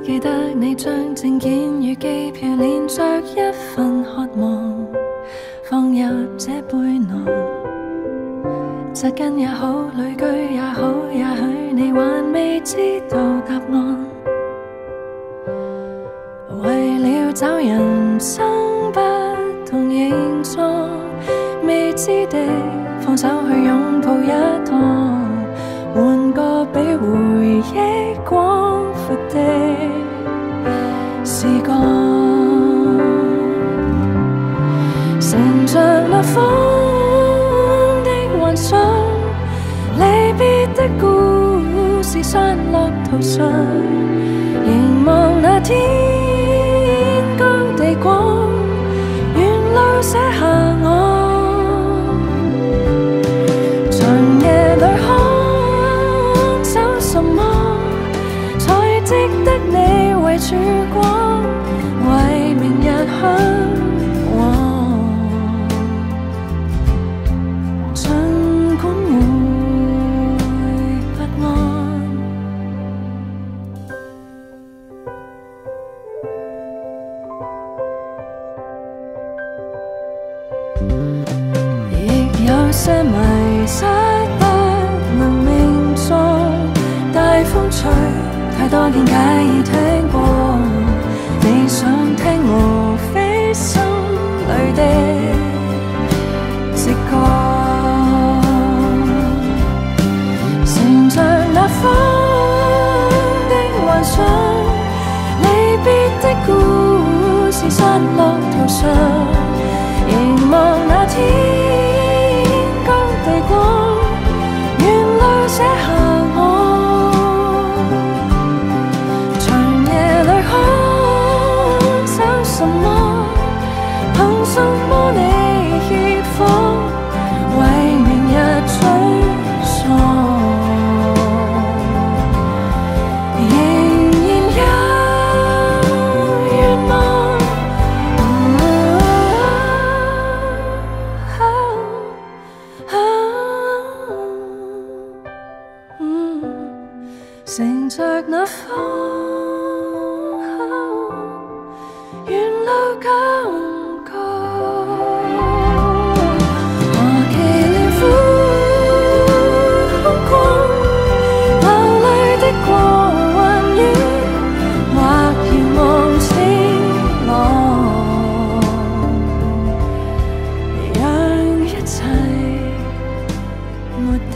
記得你將證件與機票連着一份渴望放入這背囊，扎根也好，旅居也好，也許你還未知道答案。為了找人生不同形狀，未知的放手去擁抱一趟，換個比回憶廣闊的視角，乘着那風的幻想，離別的故事散落途上，凝望那天高地廣，沿路寫下我。長夜裏看找什麼，才值得你為曙光，為明日向往。儘管會不安。亦有些迷失不能名狀，大風吹，太多見解已聽過，你想聽無非心裏的直覺，乘着那風的幻想，離別的故事散落途上，凝望那天高地廣，沿路寫下我。長夜裏看找什麼，憑什麼你協訪，為明日沮喪。乘着那風，沿路感覺，和其連苦空光，流淚的過患遠，或遙望晴朗，讓一切沒地。